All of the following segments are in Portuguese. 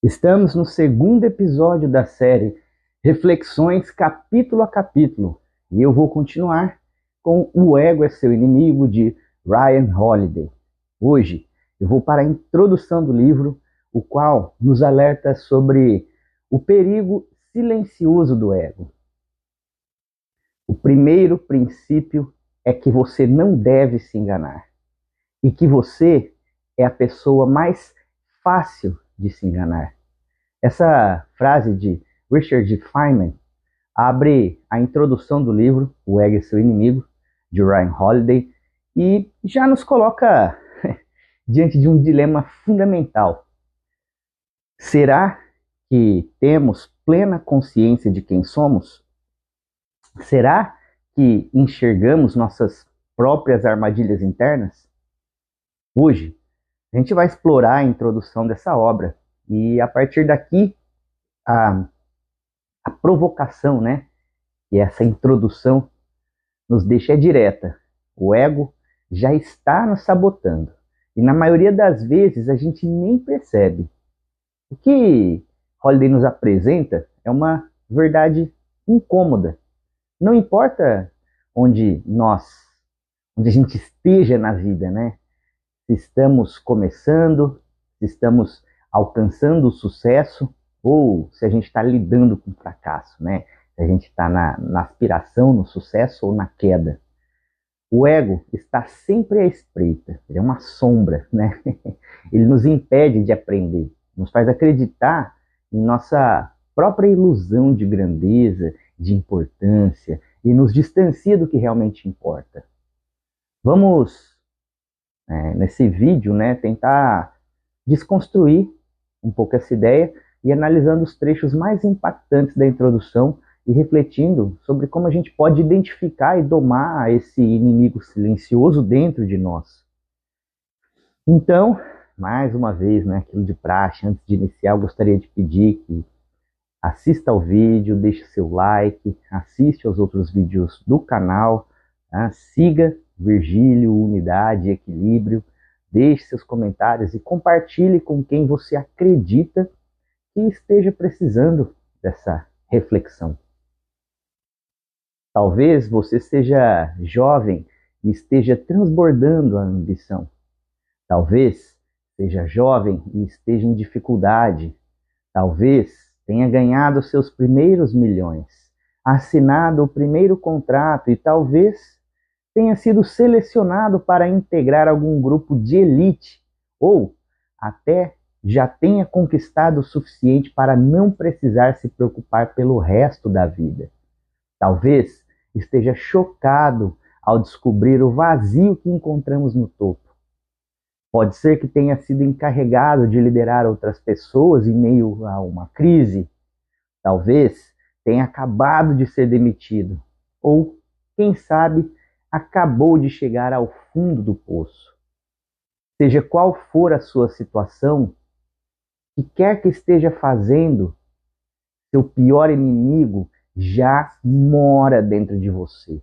Estamos no segundo episódio da série Reflexões capítulo a capítulo e eu vou continuar com O Ego é Seu Inimigo, de Ryan Holiday. Hoje eu vou para a introdução do livro, o qual nos alerta sobre o perigo silencioso do ego. O primeiro princípio é que você não deve se enganar e que você é a pessoa mais fácil de se enganar. Essa frase de Richard Feynman abre a introdução do livro O Ego é Seu Inimigo, de Ryan Holiday, e já nos coloca diante de um dilema fundamental. Será que temos plena consciência de quem somos? Será que enxergamos nossas próprias armadilhas internas? Hoje, a gente vai explorar a introdução dessa obra e, a partir daqui, a provocação, né? E essa introdução nos deixa direta. O ego já está nos sabotando. E na maioria das vezes a gente nem percebe. O que Holiday nos apresenta é uma verdade incômoda. Não importa onde a gente esteja na vida, né? Se estamos começando, se estamos alcançando o sucesso, ou se a gente está lidando com o fracasso, né? Se a gente está na aspiração, no sucesso ou na queda. O ego está sempre à espreita, ele é uma sombra, né? Ele nos impede de aprender, nos faz acreditar em nossa própria ilusão de grandeza, de importância, e nos distancia do que realmente importa. Vamos, nesse vídeo, né, tentar desconstruir um pouco essa ideia e analisando os trechos mais impactantes da introdução e refletindo sobre como a gente pode identificar e domar esse inimigo silencioso dentro de nós. Então, mais uma vez, né, aquilo de praxe, antes de iniciar, eu gostaria de pedir que assista ao vídeo, deixe seu like, assiste aos outros vídeos do canal, tá? Siga Virgílio, Unidade e Equilíbrio, deixe seus comentários e compartilhe com quem você acredita que esteja precisando dessa reflexão. Talvez você seja jovem e esteja transbordando a ambição. Talvez seja jovem e esteja em dificuldade. Talvez tenha ganhado seus primeiros milhões, assinado o primeiro contrato e talvez tenha sido selecionado para integrar algum grupo de elite ou até já tenha conquistado o suficiente para não precisar se preocupar pelo resto da vida. Talvez esteja chocado ao descobrir o vazio que encontramos no topo. Pode ser que tenha sido encarregado de liderar outras pessoas em meio a uma crise. Talvez tenha acabado de ser demitido. Ou, quem sabe, acabou de chegar ao fundo do poço. Seja qual for a sua situação, o que quer que esteja fazendo, seu pior inimigo já mora dentro de você.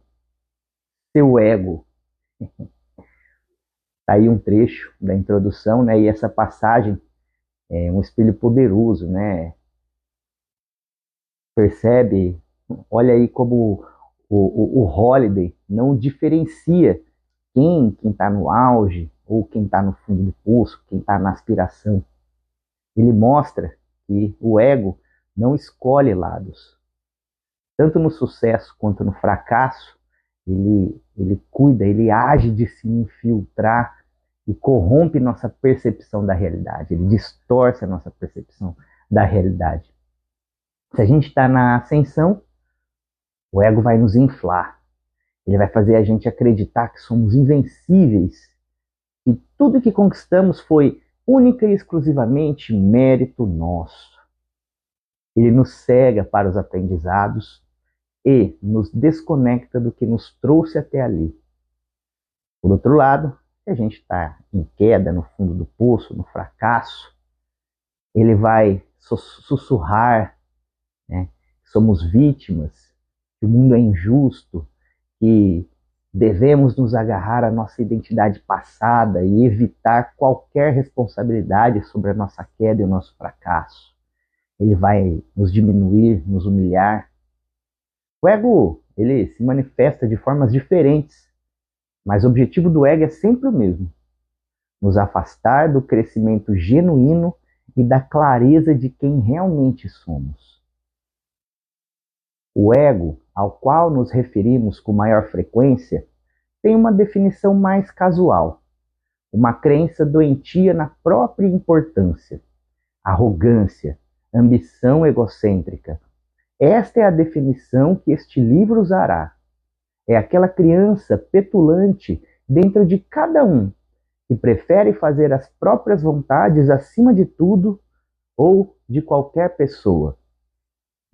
Seu ego. Tá aí um trecho da introdução, né? E essa passagem é um espelho poderoso, né? Percebe? Olha aí como o Holiday não diferencia quem está no auge ou quem está no fundo do poço, quem está na aspiração. Ele mostra que o ego não escolhe lados. Tanto no sucesso quanto no fracasso, ele cuida, ele age de se infiltrar e corrompe nossa percepção da realidade. Ele distorce a nossa percepção da realidade. Se a gente está na ascensão, o ego vai nos inflar. Ele vai fazer a gente acreditar que somos invencíveis e tudo que conquistamos foi única e exclusivamente mérito nosso. Ele nos cega para os aprendizados e nos desconecta do que nos trouxe até ali. Por outro lado, se a gente está em queda, no fundo do poço, no fracasso, ele vai sussurrar, né, que somos vítimas, que o mundo é injusto, que Devemos nos agarrar à nossa identidade passada e evitar qualquer responsabilidade sobre a nossa queda e o nosso fracasso. Ele vai nos diminuir, nos humilhar. O ego, ele se manifesta de formas diferentes, mas o objetivo do ego é sempre o mesmo: nos afastar do crescimento genuíno e da clareza de quem realmente somos. O ego, ao qual nos referimos com maior frequência, tem uma definição mais casual, uma crença doentia na própria importância, arrogância, ambição egocêntrica. Esta é a definição que este livro usará. É aquela criança petulante dentro de cada um, que prefere fazer as próprias vontades acima de tudo ou de qualquer pessoa.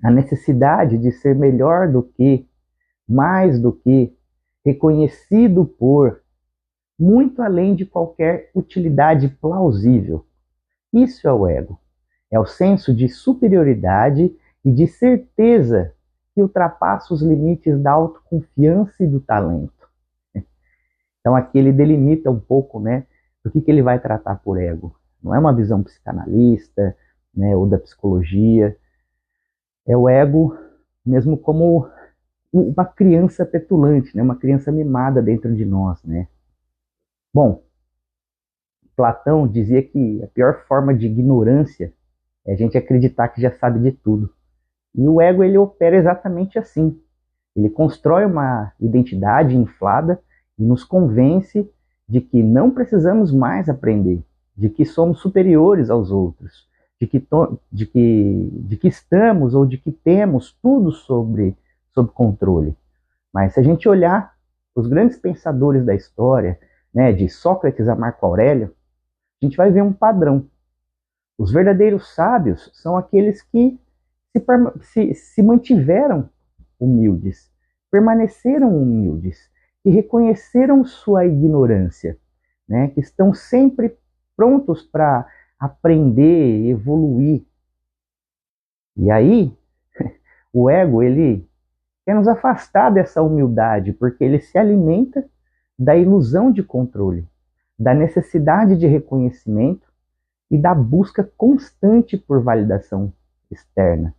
A necessidade de ser melhor do que, mais do que, reconhecido por, muito além de qualquer utilidade plausível. Isso é o ego. É o senso de superioridade e de certeza que ultrapassa os limites da autoconfiança e do talento. Então aqui ele delimita um pouco, né, do que ele vai tratar por ego. Não é uma visão psicanalista, né, ou da psicologia. É o ego mesmo como uma criança petulante, né, uma criança mimada dentro de nós, né. Bom, Platão dizia que a pior forma de ignorância é a gente acreditar que já sabe de tudo. E o ego, ele opera exatamente assim. Ele constrói uma identidade inflada e nos convence de que não precisamos mais aprender, de que somos superiores aos outros, de que estamos ou de que temos tudo sob controle. Mas se a gente olhar os grandes pensadores da história, né, de Sócrates a Marco Aurélio, a gente vai ver um padrão. Os verdadeiros sábios são aqueles que se mantiveram humildes, permaneceram humildes, que reconheceram sua ignorância, né? Que estão sempre prontos para aprender, evoluir. E aí, o ego, ele quer nos afastar dessa humildade, porque ele se alimenta da ilusão de controle, da necessidade de reconhecimento e da busca constante por validação externa.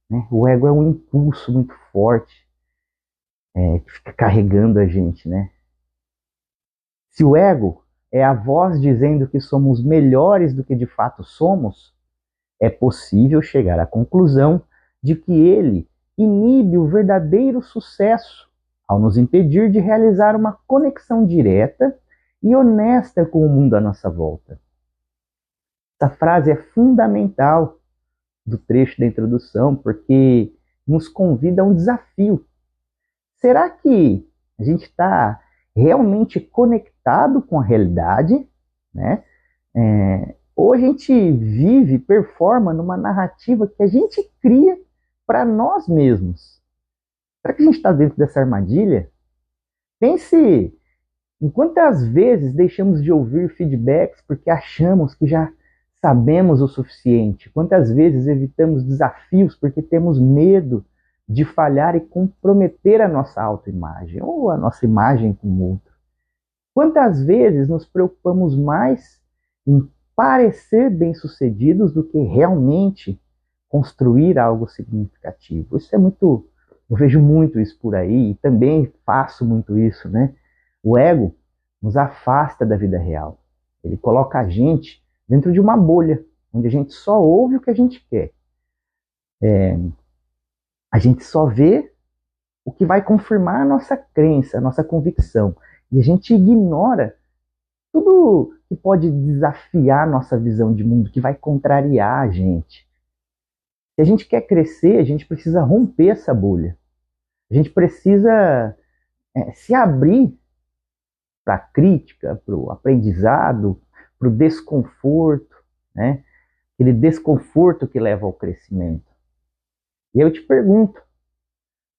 Né? O ego é um impulso muito forte, que fica carregando a gente. Né? Se o ego é a voz dizendo que somos melhores do que de fato somos, é possível chegar à conclusão de que ele inibe o verdadeiro sucesso ao nos impedir de realizar uma conexão direta e honesta com o mundo à nossa volta. Essa frase é fundamental do trecho da introdução, porque nos convida a um desafio. Será que a gente está realmente conectado com a realidade, né? Ou a gente vive, performa numa narrativa que a gente cria para nós mesmos? Será que a gente está dentro dessa armadilha? Pense em quantas vezes deixamos de ouvir feedbacks porque achamos que já sabemos o suficiente. Quantas vezes evitamos desafios porque temos medo de falhar e comprometer a nossa autoimagem ou a nossa imagem com o outro. Quantas vezes nos preocupamos mais em parecer bem-sucedidos do que realmente construir algo significativo. Isso é muito, eu vejo muito isso por aí e também faço muito isso, né? O ego nos afasta da vida real. Ele coloca a gente dentro de uma bolha, onde a gente só ouve o que a gente quer. A gente só vê o que vai confirmar a nossa crença, a nossa convicção. E a gente ignora tudo que pode desafiar a nossa visão de mundo, que vai contrariar a gente. Se a gente quer crescer, a gente precisa romper essa bolha. A gente precisa se abrir para a crítica, para o aprendizado, para o desconforto, né? Aquele desconforto que leva ao crescimento. E eu te pergunto,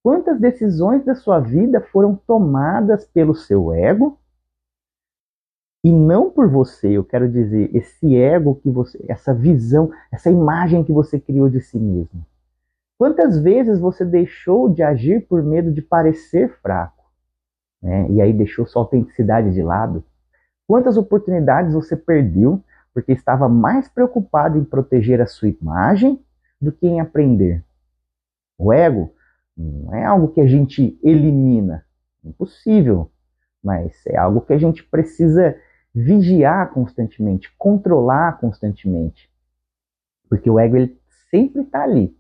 quantas decisões da sua vida foram tomadas pelo seu ego e não por você? Eu quero dizer, esse ego que você, essa visão, essa imagem que você criou de si mesmo. Quantas vezes você deixou de agir por medo de parecer fraco? né? E aí deixou sua autenticidade de lado. Quantas oportunidades você perdeu porque estava mais preocupado em proteger a sua imagem do que em aprender? O ego não é algo que a gente elimina, impossível, mas é algo que a gente precisa vigiar constantemente, controlar constantemente, porque o ego ele sempre está ali,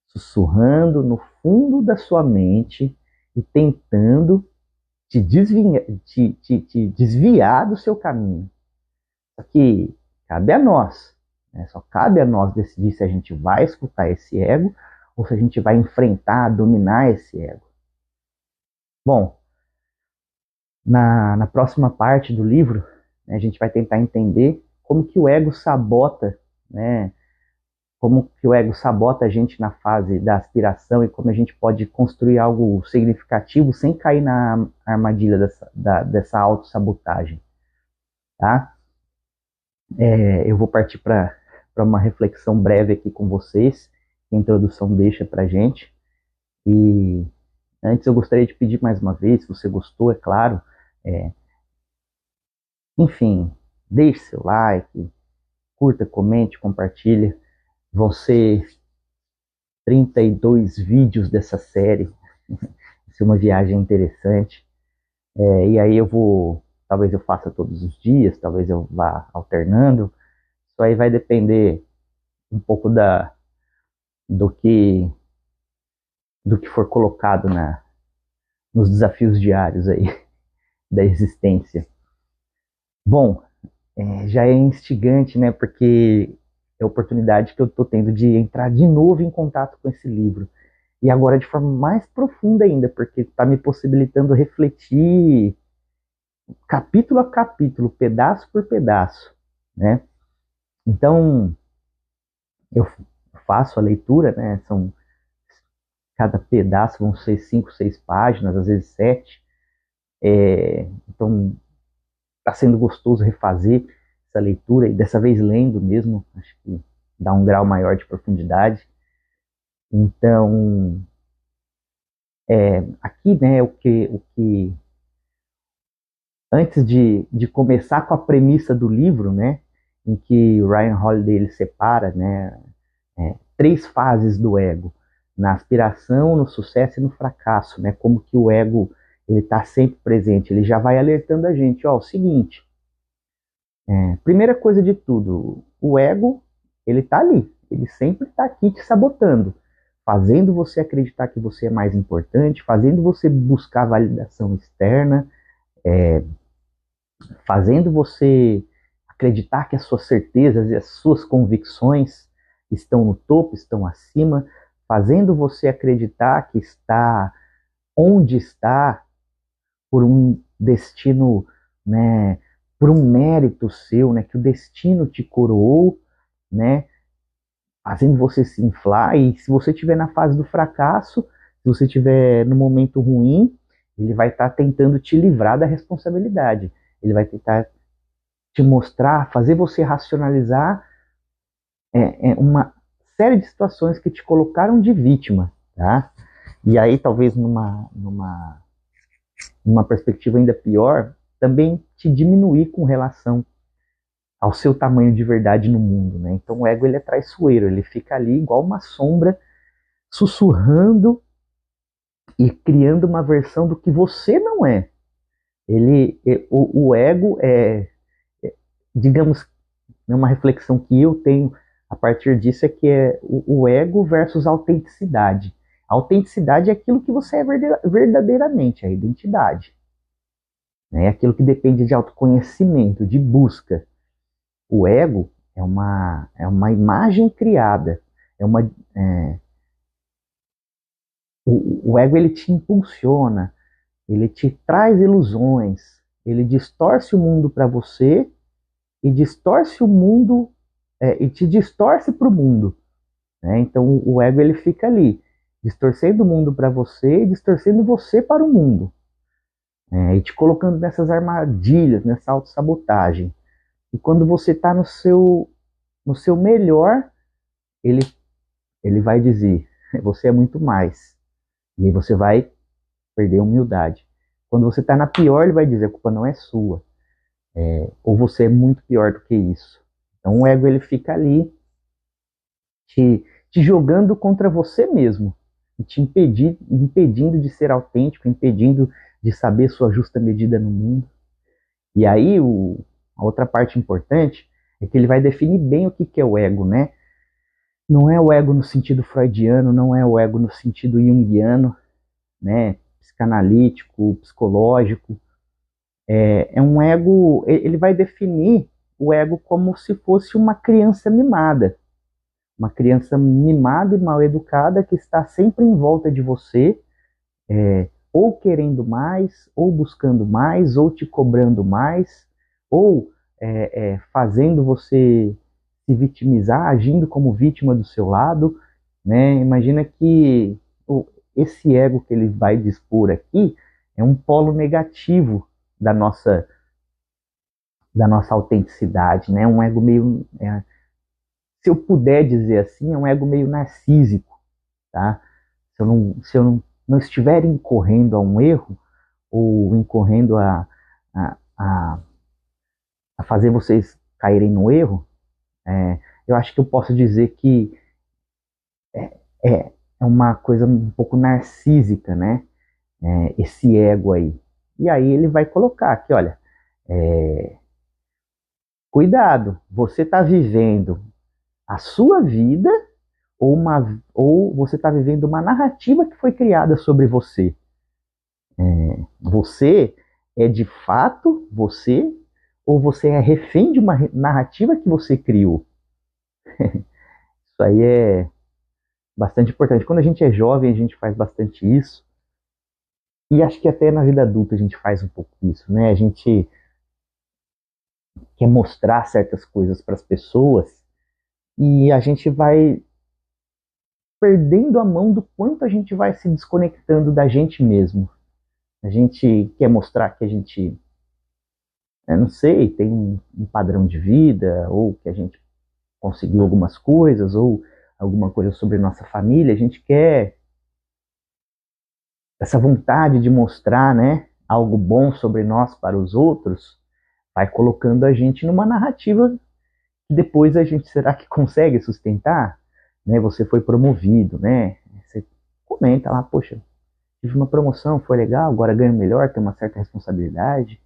sussurrando no fundo da sua mente e tentando te desviar do seu caminho. Só que cabe a nós, né? Só cabe a nós decidir se a gente vai escutar esse ego ou se a gente vai enfrentar, dominar esse ego. Bom, na próxima parte do livro, né, a gente vai tentar entender como que o ego sabota, né, como que o ego sabota a gente na fase da aspiração e como a gente pode construir algo significativo sem cair na armadilha dessa autossabotagem, tá? Eu vou partir para uma reflexão breve aqui com vocês, que a introdução deixa para gente. E antes eu gostaria de pedir mais uma vez, se você gostou, é claro, enfim, deixe seu like, curta, comente, compartilha. Vão ser 32 vídeos dessa série. Vai ser uma viagem interessante. E aí talvez eu faça todos os dias, talvez eu vá alternando. Isso aí vai depender um pouco do que, do que for colocado nos desafios diários aí da existência. Bom, já é instigante, né? Porque é a oportunidade que eu estou tendo de entrar de novo em contato com esse livro. E agora de forma mais profunda ainda, porque está me possibilitando refletir capítulo a capítulo, pedaço por pedaço, né? Então, eu faço a leitura, né? Cada pedaço vão ser 5, 6 páginas, às vezes 7. Então, está sendo gostoso refazer essa leitura, e dessa vez lendo mesmo, acho que dá um grau maior de profundidade. Então, aqui, né, antes de começar com a premissa do livro, né, em que o Ryan Holiday ele separa, né, 3 fases do ego, na aspiração, no sucesso e no fracasso, né, como que o ego ele está sempre presente, ele já vai alertando a gente, ó, o seguinte, primeira coisa de tudo, o ego ele está ali, ele sempre está aqui te sabotando, fazendo você acreditar que você é mais importante, fazendo você buscar validação externa, fazendo você acreditar que as suas certezas e as suas convicções estão no topo, estão acima, fazendo você acreditar que está onde está por um destino, né, por um mérito seu, né, que o destino te coroou, né, fazendo você se inflar. E se você estiver na fase do fracasso, se você estiver no momento ruim, ele vai estar tentando te livrar da responsabilidade. Ele vai tentar te mostrar, fazer você racionalizar uma série de situações que te colocaram de vítima, tá? E aí, talvez numa perspectiva ainda pior, também te diminuir com relação ao seu tamanho de verdade no mundo, né? Então o ego ele é traiçoeiro, ele fica ali igual uma sombra, sussurrando e criando uma versão do que você não é. O ego digamos, uma reflexão que eu tenho a partir disso é que é o ego versus a autenticidade. A autenticidade é aquilo que você é verdadeiramente, a identidade. É aquilo que depende de autoconhecimento, de busca. O ego é uma imagem criada, o ego ele te impulsiona, ele te traz ilusões, ele distorce o mundo para você e distorce o mundo e te distorce para o mundo, né? Então o ego ele fica ali, distorcendo o mundo para você e distorcendo você para o mundo, e te colocando nessas armadilhas, nessa autossabotagem. E quando você está no seu melhor, ele, ele vai dizer, você é muito mais. E aí você vai perder a humildade. Quando você está na pior, ele vai dizer, a culpa não é sua. Ou você é muito pior do que isso. Então o ego ele fica ali te jogando contra você mesmo, e te impedindo de ser autêntico, impedindo de saber sua justa medida no mundo. E aí a outra parte importante é que ele vai definir bem o que é o ego, né? Não é o ego no sentido freudiano, não é o ego no sentido junguiano, né? Psicanalítico, psicológico. É um ego, ele vai definir o ego como se fosse uma criança mimada. Uma criança mimada e mal educada que está sempre em volta de você, ou querendo mais, ou buscando mais, ou te cobrando mais, ou fazendo você se vitimizar, agindo como vítima do seu lado, né? Imagina que esse ego que ele vai dispor aqui é um polo negativo da nossa autenticidade, né? Um ego meio, se eu puder dizer assim, é um ego meio narcísico, tá? Se eu não estiver incorrendo a um erro, ou incorrendo a, a fazer vocês caírem no erro, eu acho que eu posso dizer que é uma coisa um pouco narcísica, né? Esse ego aí. E aí ele vai colocar aqui, olha, cuidado, você está vivendo a sua vida ou você está vivendo uma narrativa que foi criada sobre você. Você é de fato você ou você é refém de uma narrativa que você criou? Isso aí é bastante importante. Quando a gente é jovem, a gente faz bastante isso. E acho que até na vida adulta a gente faz um pouco isso, né? A gente quer mostrar certas coisas para as pessoas e a gente vai perdendo a mão do quanto a gente vai se desconectando da gente mesmo. A gente quer mostrar que a gente, eu não sei, tem um padrão de vida, ou que a gente conseguiu algumas coisas, ou alguma coisa sobre nossa família. A gente quer essa vontade de mostrar, né, algo bom sobre nós para os outros, vai colocando a gente numa narrativa que depois a gente, será que consegue sustentar? Né, você foi promovido, né? Você comenta lá, poxa, tive uma promoção, foi legal, agora ganho melhor, tem uma certa responsabilidade.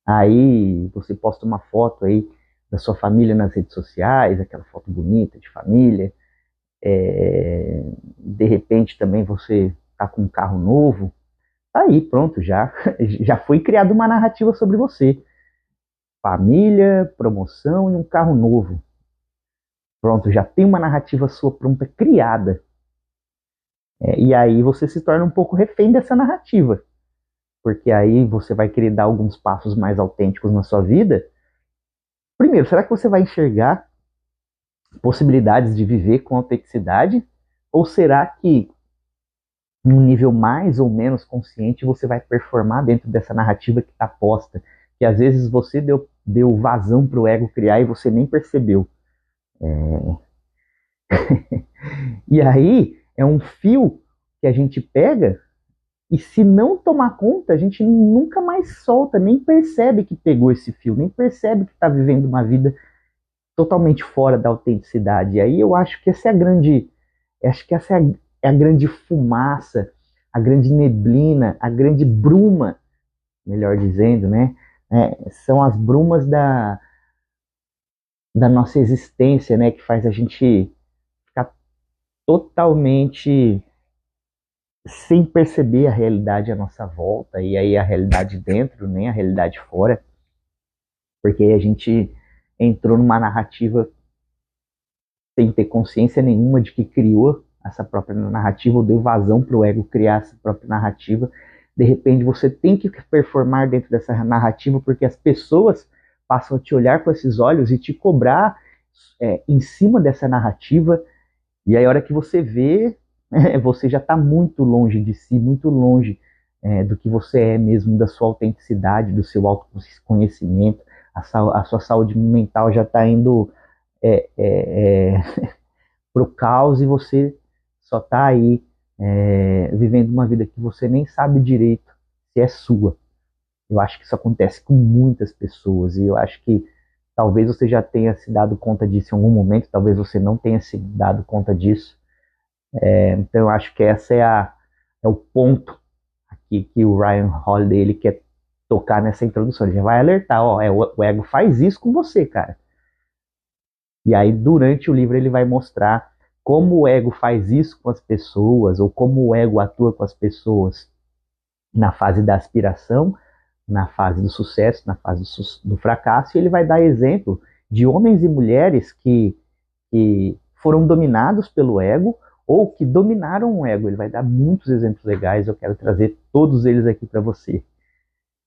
Aí você posta uma foto aí da sua família nas redes sociais, aquela foto bonita de família. De repente também você tá com um carro novo. Aí pronto, já foi criada uma narrativa sobre você. Família, promoção e um carro novo. Pronto, já tem uma narrativa sua pronta criada. E aí você se torna um pouco refém dessa narrativa. Porque aí você vai querer dar alguns passos mais autênticos na sua vida. Primeiro, será que você vai enxergar possibilidades de viver com autenticidade? Ou será que, num nível mais ou menos consciente, você vai performar dentro dessa narrativa que está posta? Que às vezes você deu vazão para o ego criar e você nem percebeu. E aí é um fio que a gente pega e, se não tomar conta, a gente nunca mais solta, nem percebe que pegou esse fio, nem percebe que está vivendo uma vida totalmente fora da autenticidade. E aí eu acho que essa é a grande fumaça, a grande neblina, a grande bruma, melhor dizendo, né? São as brumas da nossa existência, né? Que faz a gente ficar totalmente sem perceber a realidade à nossa volta, e aí a realidade dentro, nem a realidade fora, porque a gente entrou numa narrativa sem ter consciência nenhuma de que criou essa própria narrativa, ou deu vazão para o ego criar essa própria narrativa. De repente você tem que performar dentro dessa narrativa, porque as pessoas passam a te olhar com esses olhos e te cobrar em cima dessa narrativa, e aí a hora que você vê, você já está muito longe de si, muito longe do que você é mesmo, da sua autenticidade, do seu autoconhecimento. A sua saúde mental já está indo pro caos, e você só tá aí vivendo uma vida que você nem sabe direito se é sua. Eu acho que isso acontece com muitas pessoas e eu acho que talvez você já tenha se dado conta disso em algum momento, talvez você não tenha se dado conta disso. Então eu acho que é o ponto aqui que o Ryan Holiday ele quer tocar nessa introdução. Ele já vai alertar, ó, o ego faz isso com você, cara. E aí durante o livro ele vai mostrar como o ego faz isso com as pessoas, ou como o ego atua com as pessoas na fase da aspiração, na fase do sucesso, na fase do fracasso, e ele vai dar exemplo de homens e mulheres que foram dominados pelo ego ou que dominaram o ego. Ele vai dar muitos exemplos legais, eu quero trazer todos eles aqui para você.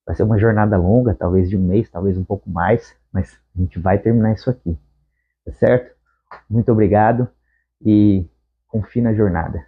Vai ser uma jornada longa, talvez de um mês, talvez um pouco mais, mas a gente vai terminar isso aqui, tá certo? Muito obrigado e confie na jornada.